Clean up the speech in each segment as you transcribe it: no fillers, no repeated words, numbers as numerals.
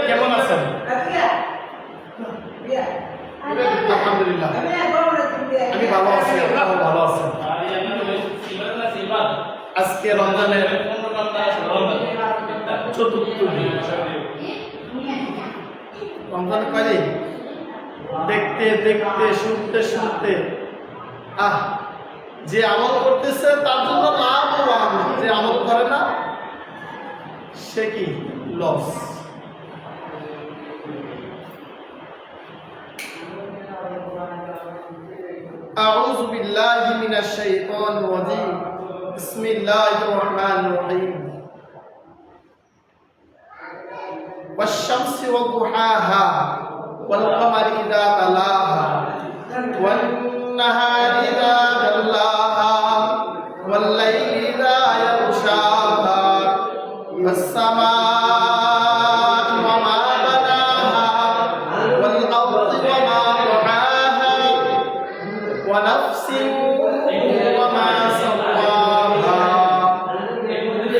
কেমন আছেন? আলহামদুলিল্লাহ, আমি ভালো আছি, আপনারা ভালো আছেন? আজকে রমজানের চতুর্থ দিন। রমজান কয়দিন? দেখতে দেখতে শুনতে শুনতে যে আমল করতেছে তার জন্য লাভবান, যে আমল করে না সে কি লস। আউযু বিল্লাহি মিনাশ শাইতানির রাজীম। বিসমিল্লাহির রহমানির রহিম। ওয়াশ-শামসি ওয়া-দুহাহা ওয়াল-কামারি ইযা তালাহা ওয়ান-নাহারি ইযা জাল্লাহা ওয়াল-লাইলি ইযা ইয়াগশাহা ওয়াস-সামা'i ওয়া মা বানাহা ওয়াল-আরদি ওয়া মা তাহাহা ওয়া নাফসিন ওয়া মা সাওয়াহা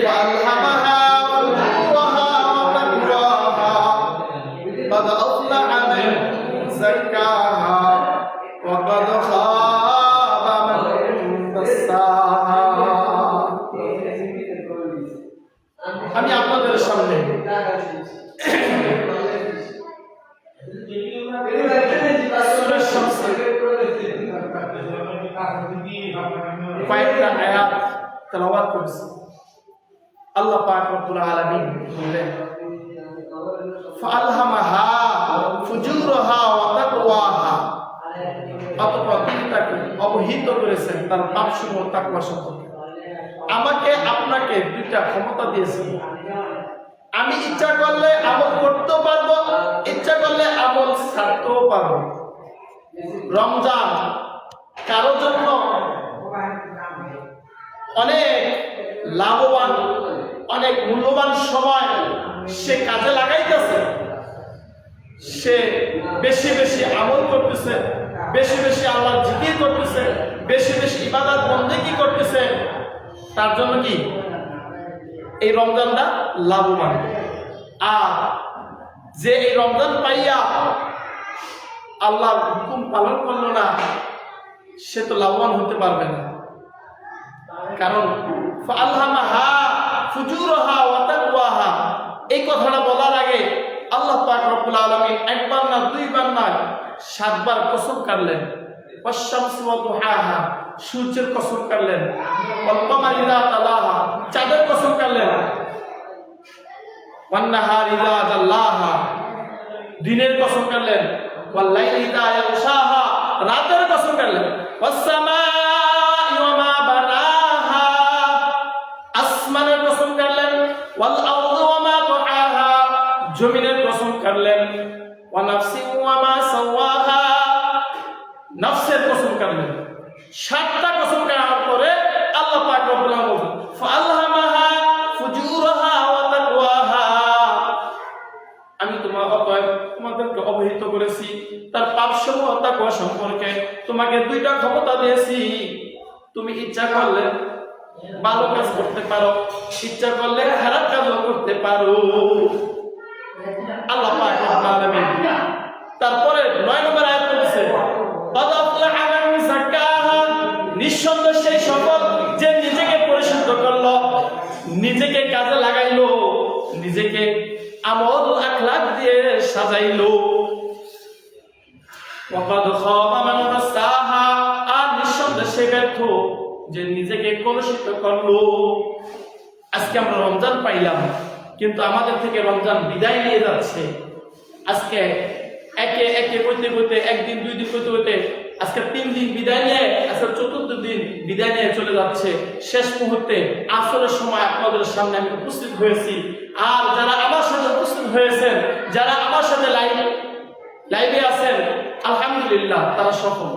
ওয়া আলহামাহা ফুজুরাহা ওয়া তাকওয়াহা قد أفلح من زكاها وقد خاب من دساها। আমি আপনাদের সামনে কয়েকটা আয়াত তেলাওয়াত করেছি। আল্লাহ পাক রব্বুল আলামিন বলেন, ফাআলহামাহা ফুজুরাহা ওয়া তাকওয়াহা, অতঃপর তিনি তাকে অবহিত করেছেন তার পাপসমূহ তাকওয়া সম্পর্কে। আমাকে আপনাকে দুইটা ক্ষমতা দিয়েছেন, আমি ইচ্ছা করলে আমল করতেও পারবো, ইচ্ছা করলে আমল ছাড়তেও পারবো। রমজান কারোর জন্য অনেক লাভবান, অনেক মূল্যবান সময় সে কাজে লাগাইতেছে, সে বেশি বেশি আমল করতেছে, বেশি বেশি আল্লাহর জিকির করতেছে, বেশি বেশি ইবাদত বন্দেগী করতেছে। তার জন্য কি এই রমজানটা লাভবান। আর যে এই রমজান পাইয়া আল্লাহর হুকুম পালন করলো না, সে তো লাভবান হতে পারবে না। কারণ ফাআলহামাহা ফুজুরাহা ওয়া তাকওয়াহা, এই কথাটা বলার আগে আল্লাহ পাক রব্বুল আলামিন একবার না দুইবার না 7 বার কসম কাটলেন। ওয়াশ-শামসি ওয়া-দুহাহা, সূর্যের কসম কাটলেন। ওয়াল-কামারি ইযা তালাহা, চাঁদের কসম কাটলেন। ওয়ান-নাহারি ইযা জাল্লাহা, দিনের কসম কাটলেন। ওয়াল-লাইলি ইযা ইয়াগশাহা, রাতের কসম কাটলেন। ওয়াস-সামা'i ওয়া মা বানাহা, আসমানের কসম কাটলেন। ওয়াল-আরদি ওয়া মা তাহাহা, জমিনের কসম কাটলেন। ওয়া নাফসি ওয়া মা সাওয়াহা, নফসের কসম কাটলেন। 7টা কসম কাটার পরে আল্লাহ পাক রব্বুল আলামিন ফাআলহামাহা ফুজুরাহা ওয়া তাকওয়াহা, আমি তোমাদেরকে অবহিত করেছি তার পাপসমূহ তাকওয়া সম্পর্কে। তোমাকে 2টা ক্ষমতা দিয়েছি, তুমি ইচ্ছা করলে ভালো কাজ করতে পারো, ইচ্ছা করলে খারাপ কাজও করতে পারো। আল্লাহ পাক রব্বুল আলামিন তারপরে 9 নম্বর আয়াত বলেছে, قد أفلح من زكاها, নিঃসন্দেহে সেই সফল যে নিজেকে পরিশুদ্ধ করলো, নিজেকে কাজে লাগাইলো, নিজেকে আমল আখলাক দিয়ে সাজাইলো। وقد خاب من دساها, আর নিঃসন্দেহে সে ব্যর্থ যে নিজেকে কলুষিত করলো। আজকে আমরা রমজান পাইলাম, কিন্তু আমাদের থেকে রমজান বিদায় নিয়ে যাচ্ছে। আজকে একে একে করতে করতে, একদিন 2 দিন করতে করতে আজকে 3 দিন বিদায় নিয়ে, আজকে 4th দিন বিদায় নিয়ে চলে যাচ্ছে। শেষ মুহূর্তে আসরের সময় আপনাদের সামনে আমি উপস্থিত হয়েছি। আর যারা আমার সাথে উপস্থিত হয়েছেন, যারা আমার সাথে লাইভে আছেন, আলহামদুলিল্লাহ তারা সফল।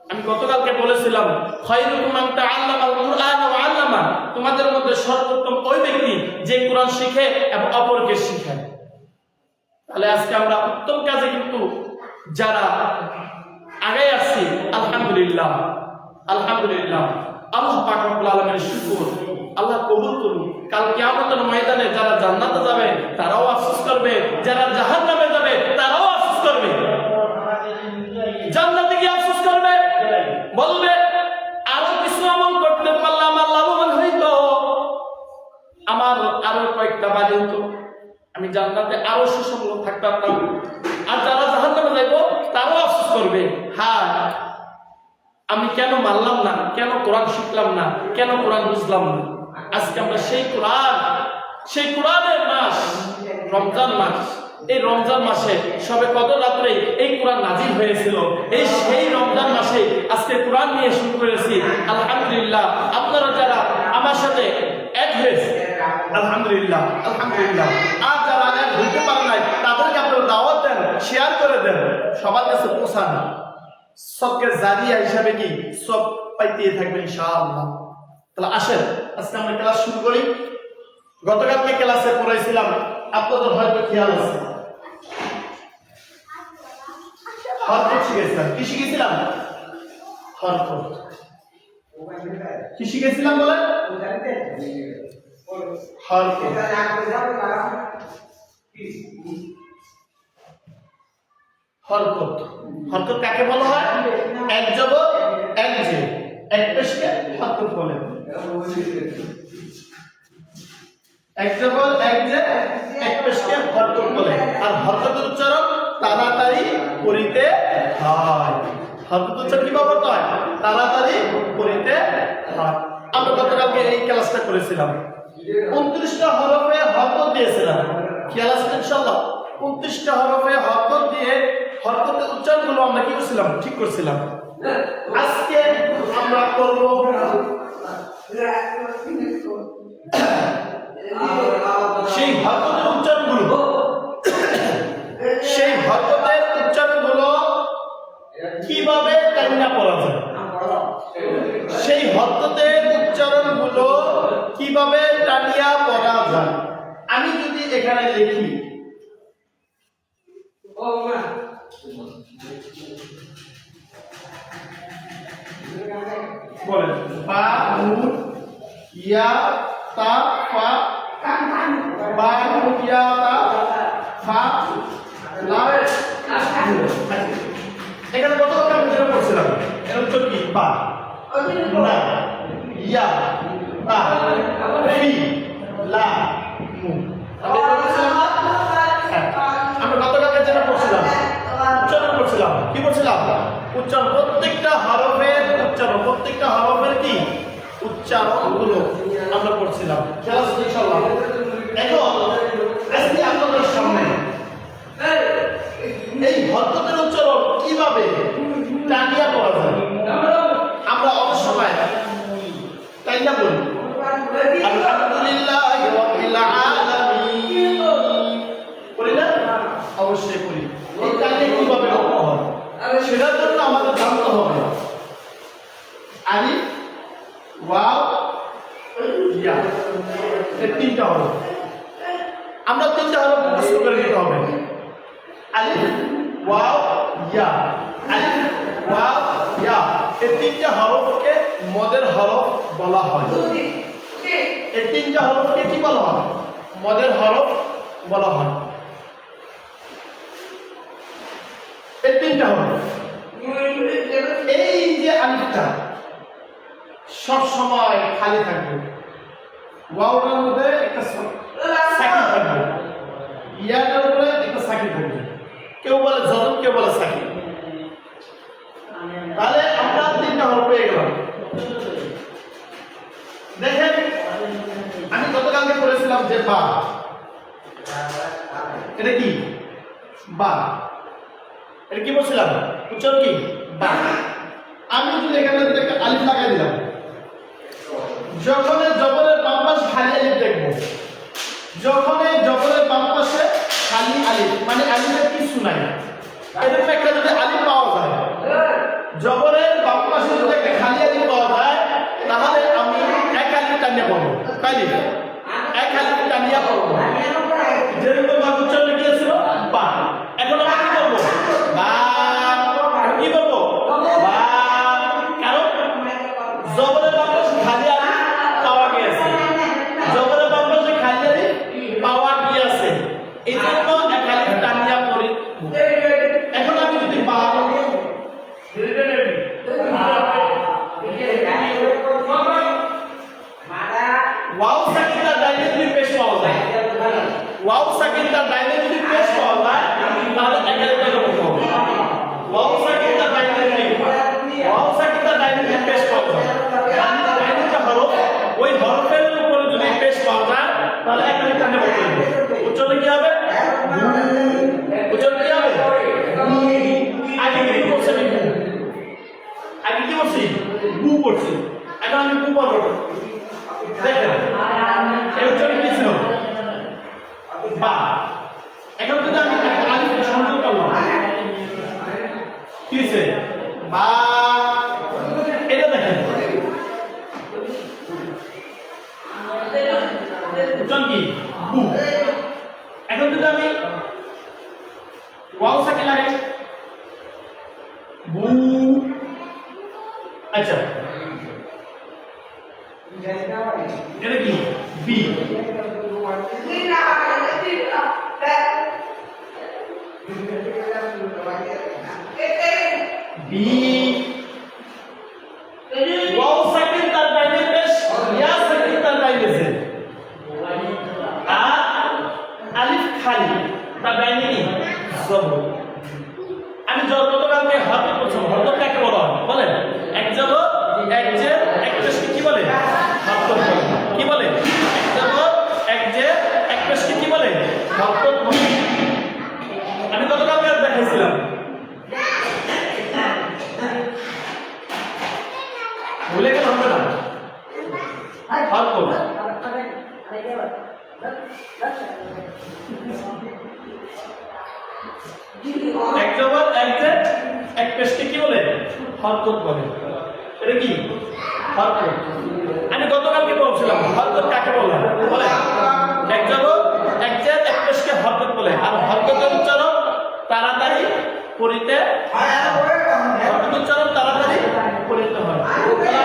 আমি গতকালকে বলেছিলাম, খায়রুকুম মান তাআল্লামাল কুরআন ওয়া আল্লামা, তোমাদের মধ্যে সর্বোত্তম ওই ব্যক্তি যে কোরআন শিখে এবং অপরকে শেখায়। তাহলে আজকে আমরা উত্তম কাজে কিন্তু যারা আগে আসছি, আলহামদুলিল্লাহ আলহামদুলিল্লাহ, আল্লাহ পাক রব্বুল আলামিনের শুকর, আল্লাহ কবুল করুন। কাল কিয়ামতের ময়দানে যারা জান্নাতে যাবে তারাও আফসোস করবে হইতো, আমি জান্নাতে আরো সুসংগত থাকতাম। আর যারা জাহান্নামে যাইব তারাও আফসোস করবে, হ্যাঁ আমি কেন মানলাম না, কেন কোরআন শিখলাম না, কেন কোরআন বুঝলাম না। আজকে আমরা সেই কোরআনের মাস রমজান মাস, এই রমজান মাসে সবে কদর রাত্রে এই কোরআন নাজিল হয়েছিল, এই সেই রমজান মাসে আজকে কোরআন নিয়ে শুরু করেছি। আলহামদুলিল্লাহ, আপনারা যারা আমার সাথে এক হয়েছে আলহামদুলিল্লাহ আলহামদুলিল্লাহ। আর যারা এক হইতে পারে নাই তাদেরকে আপনারা দাওয়াত দেন, শেয়ার করে দেন, সবার কাছে পৌঁছান। সবকে জারিয়া হিসাবে কি সব পাইতে থাকবে ইনশাআল্লাহ। তাহলে আসেন আজকে আমরা ক্লাস শুরু করি। গতকালকে ক্লাসে পড়াইছিলাম, আপনাদের হয়তো খেয়াল আছে, হরকত শিখেছিলাম। কি শিখেছিলাম? হরকত। কি শিখেছিলাম বলেন? হরকত। হরকত, হরকত কাকে বলা হয়? এক জবর এক জে, এক পেশকে হরকত বলে। এক জবর এক জে, এক পেশকে হরকত বলে। আর হরকতের উচ্চারণ তাড়াতাড়ি করিতে হয়। হরকত উচ্চারণ কিভাবে করতে হয়? তাড়াতাড়ি করিতে হয়। আমরা গতকালকে এই ক্লাসটা করেছিলাম। 29টা হরফে হরকত দিয়েছিলাম। খেয়াল আছে ইনশাআল্লাহ? 29টা হরফে হরকত দিয়ে হরকতের উচ্চারণগুলো আমরা কি করছিলাম? ঠিক করছিলাম। আজকে আমরা করব সেই হরকতের উচ্চারণগুলো, সেই হরকতের উচ্চারণগুলো কিভাবে টাইনা পড়া যায়, সেই হরকতের উচ্চারণগুলো কিভাবে টানিয়া পড়া যায়। আমি যদি এখানে লিখি বলেন বা নূন ইয়া তা ফা, বা নূন ইয়া তা ফা লাম। এখানে কত কথা আমি যেটা পড়ছিলাম, এর উত্তর কি? বা না ইয়া তা ফি লা নূন। আমরা গতকালকে যেটা পড়ছিলাম উচ্চারণ করছিলাম, কি বলছিলাম? উচ্চারণ, প্রত্যেকটা হরফের উচ্চারণ, প্রত্যেকটা হরফের কি উচ্চারণ গুলো আমরা পড়ছিলাম। ইনশাআল্লাহ এখন আজকে আপনাদের সামনে এই হরকতের উচ্চারণ কিভাবে টানিয়া পড়া যায় আমরা অনেক সময় তাই না বলি আলহামদুলিল্লাহি রাব্বিল আলামিন, বলি না? অবশ্যই বলি। এই টানিয়া কিভাবে পড়া হয় সেটার জন্য আমাদের জানতে হবে আলিফ ওয়াও ইয়া, এই তিনটা হরফ। আমরা তিনটা হরফ মুখস্থ করে নিতে হবে। আলিফ ওয়াও ইয়া, আলিফ ওয়াও ইয়া, এই তিনটা হরফকে মদের হরফ বলা হয়। এই তিনটা হরফকে কি বলা হয়? মদের হরফ বলা হয়। এই তিনটা হরফ, এই যে আলিফটা সব সময় খালি থাকবে, ওয়াওটার মধ্যে একটা সাকিন থাকবে, ইয়াটার উপরে একটা সাকিন থাকবে। কেউ বলে জজম, কেউ বলে সাকিন। তাহলে আমরা তিনটা হরফ পেয়ে গেলাম। দেখেন আমি গতকালকে বলেছিলাম যে বা, এটা কি? বা, এটা কি বলছিলাম? উচ্চারণ কি? বা। আমি যদি এখানে একটা আলিফ লাগাই দিলাম, যখন জবরের বাম পাশে খালি আলিফ দেখবো, যখন জবরের বাম পাশে খালি আলিফ মানে আলিফের কিছু নাই, এরকম একটা যদি আলিফ পাওয়া যায়, জবরের বাম পাশে যদি একটা খালি আলিফ পাওয়া যায়, তাহলে আমি এক আলিফ টানিয়ে পড়বো। খালি এক আলিফ টানিয়া পড়বো, যেরকম ভাবে উচ্চারণ গিয়েছিল বা। এখন আমি কি করবো? বা। কি করবো? বা। কারণ জবরের বাম পাশে খালি আলিফ পাওয়া গিয়েছে, জবরের বাম পাশে খালি আলিফ পাওয়া গিয়েছে, এই জন্য এক আলিফ টানিয়া পড়ি। এখন আমি ওয়াও সাকিন তার ডাইনে যদি পেশ পাওয়া যায় তাহলে একালিফ টাকে বলতে হবে। ওয়াও সাকিন তার ডাইনে যদি পেশ পাওয়া যায় ডাইনে যে হরফ ওই হরফের উপরে যদি পেশ পাওয়া যায় তাহলে একালিফ টাকে বলতে হবে। উচ্চারণ কি হবে? উচ্চারণ কি হবে? আগে কি বলছেন? আগে কি বলছি? বু বলছি। এখন আমি বু বলবো। দেখেন এই উচ্চারণ কি ছিল? বা। এখন যদি আমি আলিফ সংযোগ করলাম কি হয়েছে? বা। এটা দেখেন উচ্চারণ কি? বু। এখন যদি আমি ওয়াও সাকিন লাগে বু। আচ্ছা এটা কি? বি। বি ওয়াও সাকিন তার ডাইনে পেশ ইয়া সাকিন তার ডাইনে আছে আলিফ খালি তার ডাইনে কি? জবর। আমি যতকালকে হরফ বলছিলাম হরফ কাকে বলা হয় বলেন? এক জবর এক জের এক পেশকে কি বলে? হরফ বলে। কি বলে? এক জবর এক জের এক পেশকে কি বলে? হরফ বলে। আমি গতকালকে দেখাইছিলাম ভুলে গেলে হবে না। হরফ এক জবর এক জের এক পেশকে কি বলে? হরফ বলে। এটা কি? হরফ। আমি গতকালকে বলছিলাম হরফ কাকে বলে? বলে এক জবর এক জের এক পেশকে হরফ বলে। আর হরফের উচ্চারণ তাড়াতাড়ি করিতে হরফের উচ্চারণ তাড়াতাড়ি করিতে হয়।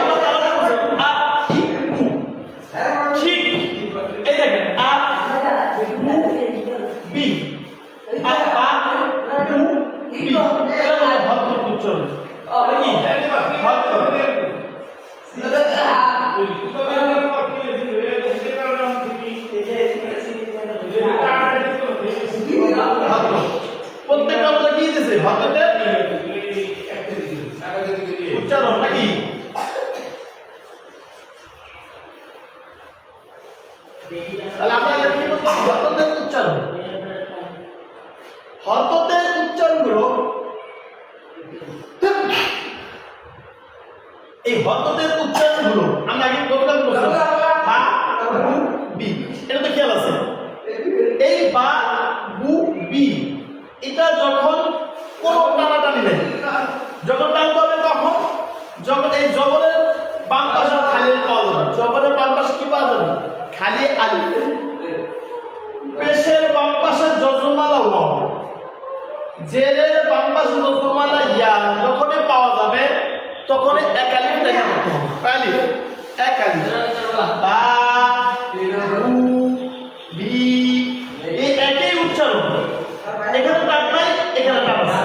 আমরা তাড়াতাড়ি বলছি আ ই উ। ঠিক এই দেখেন আ be a a uh B এটা হলো হরফের উচ্চারণ। কি? হরফ। প্রত্যেকটা আমরা কি দিয়েছে? হরফে উচ্চারণ নাকি? তাহলে আমরা কি বলবো? হরফের উচ্চারণ। হরফের উচ্চারণগুলো এই হরফের উচ্চারণগুলো আমরা আগে গতকাল বলছিলাম বা বি। এটা তো খেয়াল আছে এই বা বু বি এটা যখন কোন টানাটানি নেই যখন টানতে হবে তখন যখন এই জবরের বাম পাশে খালি পাওয়া যাবে। জবরের বাম পাশে কি পাওয়া যাবে? খালি আলিফ। পেশের বাম পাশে যজমালা ওয়াও। জেরের বাম পাশে যজমালা ইয়া যখনই পাওয়া যাবে তখন এক আলিফ টাইপ করতে হবে। আলিফ এক আলিফ বা বু বি এই একই উচ্চারণ। এখানে টান নাই এখানে টান আছে।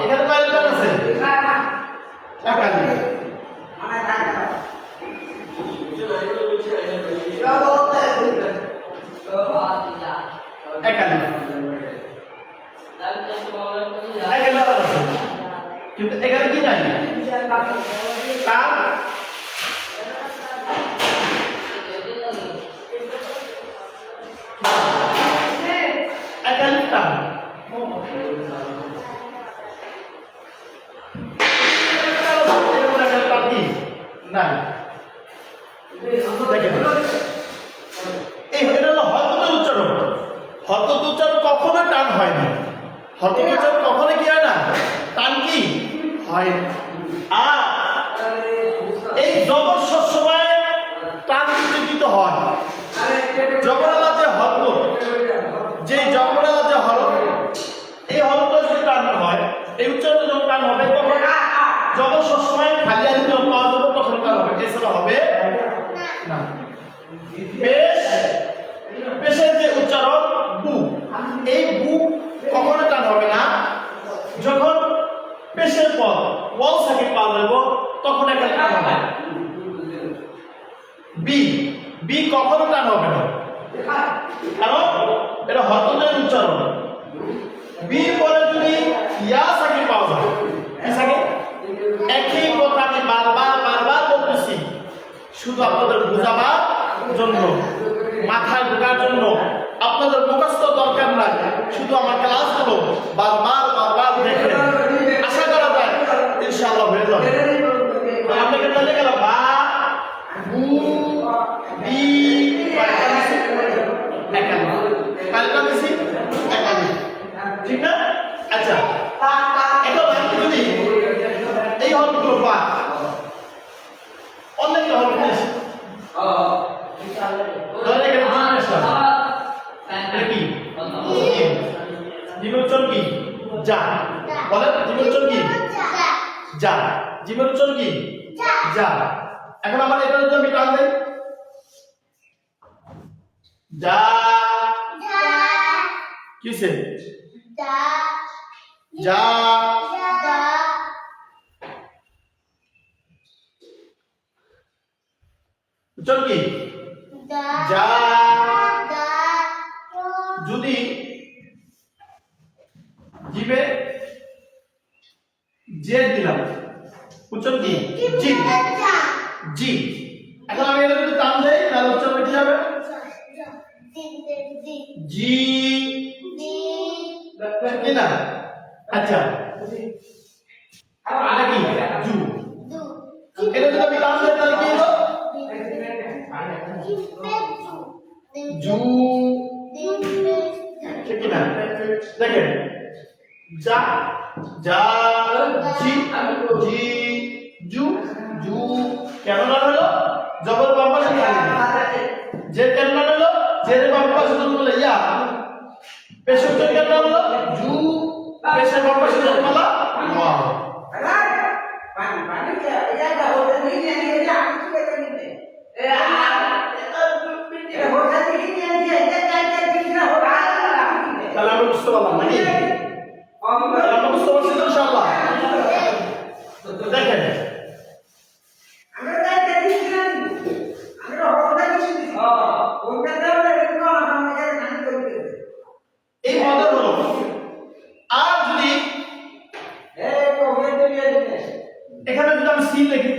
এখানে কয় টান আছে? এক আলিফ। এক আলিফ কিন্তু এখানে কি নাই? টান এক আলিফ টান না। দেখেন এই এটা হলো হরফের উচ্চারণ। হরফের উচ্চারণ কখনো টান হয় না। হরফের উচ্চারণ কখনো কি হয় না? টান কি হয় না। আর এই জবর সবসময় টান দিতে হয়। জবরালা যে হরফ যে জবরালা যে হরফ এই হরফটা যদি টান হয় এই উচ্চারণে যখন টান হবে তখন জবর সবসময় খালি আলিফ পাওয়া যাবে তখন টান হবে। এছাড়া হবে না। পেশের যে উচ্চারণ বু এই বু কখনো টান হবে না। যখন পেশের পর ওয়াও সাকিন পাওয়া যাবে তখন এখানে টান হবে। বি বি কখনো টান হবে না। হতনের উচ্চারণ। বি পরে যদি ইয়া সাকিন পাওয়া যায়, কি সাকিন? একই কথা আমি বারবার বলতেছি, শুধু আপনাদের বোঝাবার জন্য, মাথায় ঢোকার জন্য। আপনাদের মুখস্থ দরকার নাই, শুধু আমার ক্লাসগুলো বারবার দেখেন, আশা করা যায় ইনশাআল্লাহ হয়ে যাবে। আপনাকে বলে গেল বা বু বি ঠিক না? আচ্ছা, এখন আমি যদি এই হলগুলো বা অনেক হল জীবনোচ্চর কি? যা। বলেন জীবনোচ্চর কি? যা। জীবনোচ্চর কি? যা। এখন আমার এটা যদি আমি টান দেই, যা কিসে? যা উচ্চারণ কি? যা। যদি জিবে জে দিলাম, উচ্চারণ কি? জি। জি। এখন আমি এটা যদি টান দেই তাহলে উচ্চারণ কি হবে? জি। কি না? আচ্ছা, এটা কি? জু। এটা যদি আমি টান দেই তাহলে কি হলো? জু। ঠিক না? দেখেন, যা যা জি জি জু জু। কেন না হলো? জবর বাম পাশে যে কেন না হলো? যে বাম পাশে বলে ইয়া, পেশের কেন না হলো? জু, পেশের বাম পাশে বলা ওয়া। তাহলে আমি বুঝতে পারলাম নাকি? আমরা বুঝতে পারছি তো ইনশাআল্লাহ। দেখেন এই পদের হলো, আর যদি এখানে যদি আমি সিন লিখি,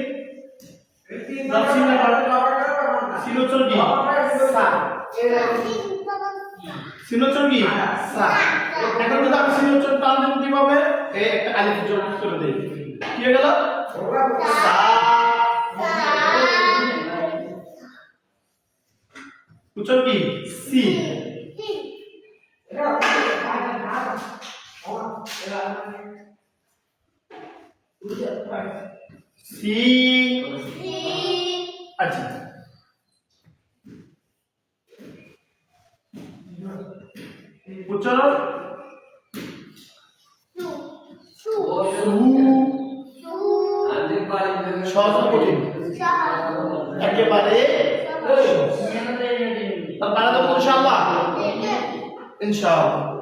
সিন উচ্চারণ কি? সা। সিন উচ্চারণ কি? সা। এখন যদি আমি সিন উচ্চারণ টান দেব কিভাবে? এই একটা আলিফ যোগ করে দেই, কি হয়ে গেল? সা। উচ্চারণ কি? সি। সি। আচ্ছা, উচ্চারণ সহজ কঠিন একেবারে তার মানে তো ইনশাআল্লাহ ইনশাআল্লাহ